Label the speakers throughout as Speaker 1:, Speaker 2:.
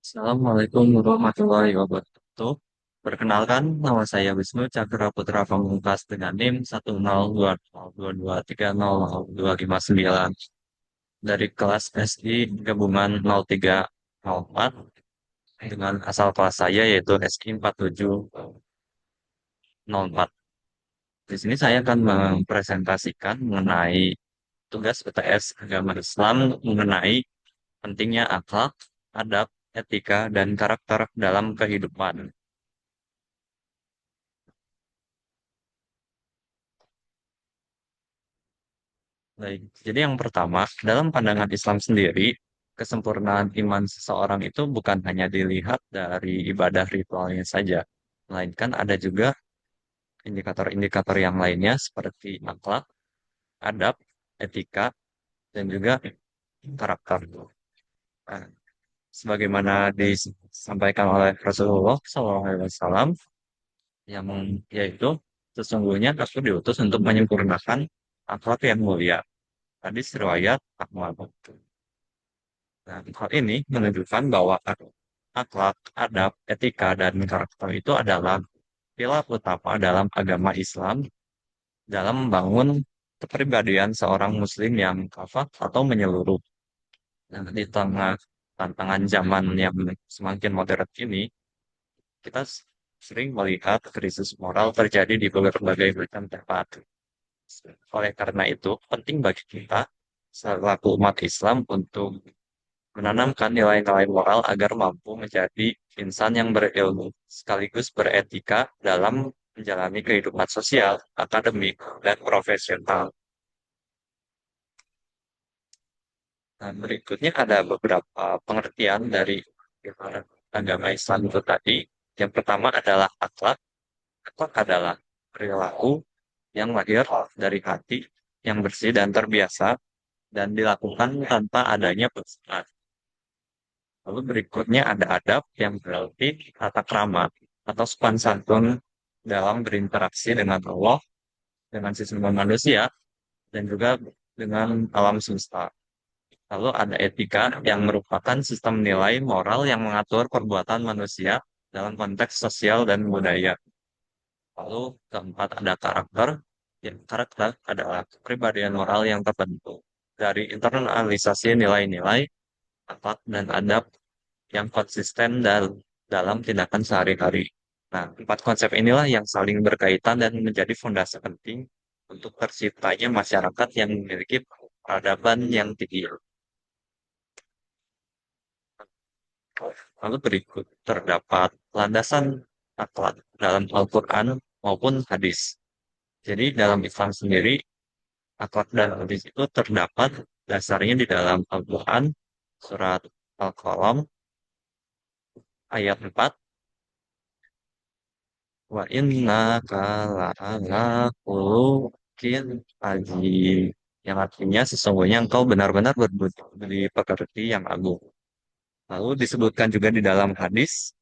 Speaker 1: Assalamualaikum warahmatullahi wabarakatuh. Perkenalkan, nama saya Wisnu Cakra Putra Pamungkas dengan NIM 1020223000259 dari kelas SI gabungan 0304 dengan asal kelas saya yaitu SI 4704. Di sini saya akan mempresentasikan mengenai tugas PTS Agama Islam mengenai pentingnya akhlak, adab, etika, dan karakter dalam kehidupan. Baik, jadi yang pertama, dalam pandangan Islam sendiri, kesempurnaan iman seseorang itu bukan hanya dilihat dari ibadah ritualnya saja, melainkan ada juga indikator-indikator yang lainnya seperti akhlak, adab, etika, dan juga karakter. Nah, sebagaimana disampaikan oleh Rasulullah SAW, yang yaitu sesungguhnya aku diutus untuk menyempurnakan akhlak yang mulia. Hadis riwayat Ahmad. Nah, hal ini menunjukkan bahwa akhlak, adab, etika, dan karakter itu adalah pilar utama dalam agama Islam dalam membangun kepribadian seorang Muslim yang kafah atau menyeluruh. Nah, di tengah tantangan zaman yang semakin modern ini, kita sering melihat krisis moral terjadi di berbagai macam tempat. Oleh karena itu, penting bagi kita selaku umat Islam untuk menanamkan nilai-nilai moral agar mampu menjadi insan yang berilmu sekaligus beretika dalam menjalani kehidupan sosial, akademik, dan profesional. Nah, berikutnya ada beberapa pengertian dari agama Islam itu tadi. Yang pertama adalah akhlak. Akhlak adalah perilaku yang lahir dari hati yang bersih dan terbiasa dan dilakukan tanpa adanya paksaan. Lalu berikutnya ada adab yang berarti tata krama atau sopan santun dalam berinteraksi dengan Allah, dengan sesama manusia, dan juga dengan alam semesta. Lalu ada etika yang merupakan sistem nilai moral yang mengatur perbuatan manusia dalam konteks sosial dan budaya. Lalu keempat ada karakter. Ya, karakter adalah kepribadian moral yang terbentuk dari internalisasi nilai-nilai, akhlak, dan adab yang konsisten dalam tindakan sehari-hari. Nah, empat konsep inilah yang saling berkaitan dan menjadi fondasi penting untuk terciptanya masyarakat yang memiliki peradaban yang tinggi. Lalu berikut terdapat landasan akhlak dalam Al-Quran maupun hadis. Jadi dalam Islam sendiri, akhlak dan hadis itu terdapat dasarnya di dalam Al-Quran, surat Al-Qalam, ayat 4. Wa inna la'ala khuluqin azim. Yang artinya sesungguhnya engkau benar-benar berbudi pekerti yang agung. Lalu disebutkan juga di dalam hadis,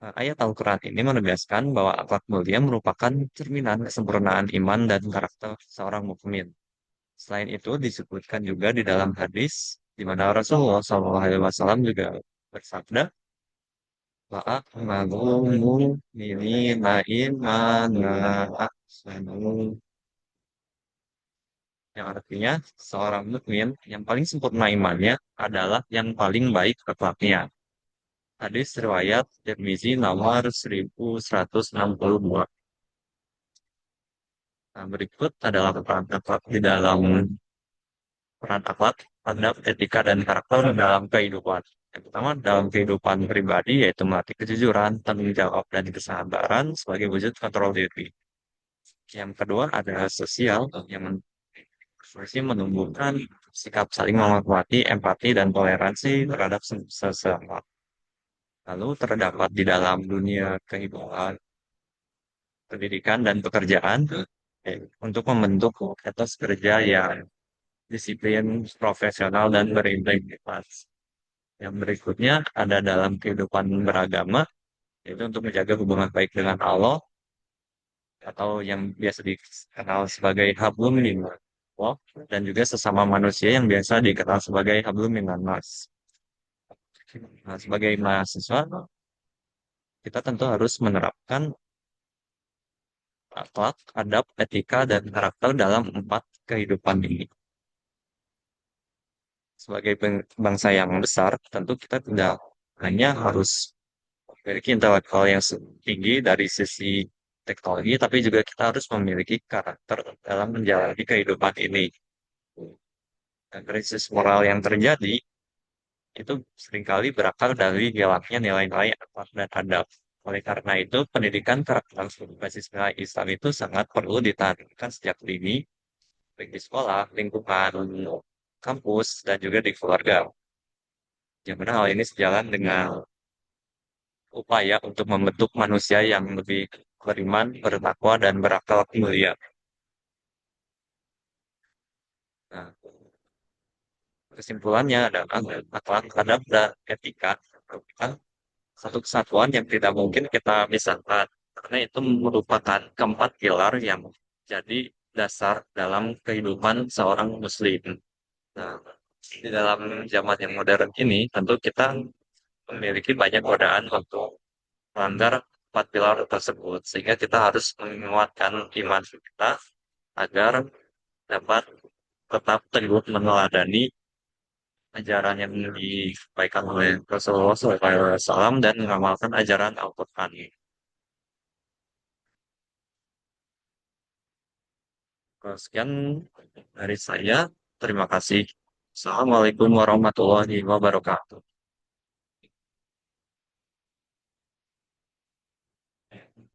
Speaker 1: ayat Al-Quran ini menegaskan bahwa akhlak mulia merupakan cerminan kesempurnaan iman dan karakter seorang mukmin. Selain itu disebutkan juga di dalam hadis, di mana Rasulullah SAW juga bersabda, Wa'akmalul mu'minina imana ahsanu. Yang artinya seorang mukmin yang paling sempurna imannya adalah yang paling baik akhlaknya. Hadis riwayat Tirmizi nomor 1162. Nah, berikut adalah peran akhlak di dalam peran akhlak, adab, etika, dan karakter dalam kehidupan. Yang pertama, dalam kehidupan pribadi, yaitu melatih kejujuran, tanggung jawab, dan kesabaran sebagai wujud kontrol diri. Yang kedua adalah sosial, yang menumbuhkan sikap saling menghormati, empati, dan toleransi terhadap sesama. Lalu terdapat di dalam dunia kehidupan, pendidikan, dan pekerjaan, untuk membentuk etos kerja yang disiplin, profesional, dan berintegritas. Yang berikutnya ada dalam kehidupan beragama, yaitu untuk menjaga hubungan baik dengan Allah, atau yang biasa dikenal sebagai hablum minallah, dan juga sesama manusia yang biasa dikenal sebagai hablum minannas. Nah, sebagai mahasiswa, kita tentu harus menerapkan akhlak, adab, etika, dan karakter dalam empat kehidupan ini. Sebagai bangsa yang besar, tentu kita tidak hanya harus memiliki intelektual yang tinggi dari sisi teknologi, tapi juga kita harus memiliki karakter dalam menjalani kehidupan ini. Dan krisis moral yang terjadi itu seringkali berakar dari hilangnya nilai-nilai akhlak dan adab. Oleh karena itu, pendidikan karakter berbasis nilai Islam itu sangat perlu ditanamkan sejak dini, baik di sekolah, lingkungan, kampus, dan juga di keluarga. Yang mana hal ini sejalan dengan upaya untuk membentuk manusia yang lebih beriman, bertakwa, dan berakal mulia. Nah, kesimpulannya adalah akhlak, adab, dan etika merupakan satu kesatuan yang tidak mungkin kita pisahkan. Karena itu merupakan keempat pilar yang jadi dasar dalam kehidupan seorang muslim. Nah, di dalam zaman yang modern ini, tentu kita memiliki banyak godaan untuk melanggar empat pilar tersebut. Sehingga kita harus menguatkan iman kita agar dapat tetap teguh meneladani ajaran yang disampaikan oleh Rasulullah SAW dan mengamalkan ajaran Al-Quran. Sekian dari saya. Terima kasih. Assalamualaikum warahmatullahi wabarakatuh.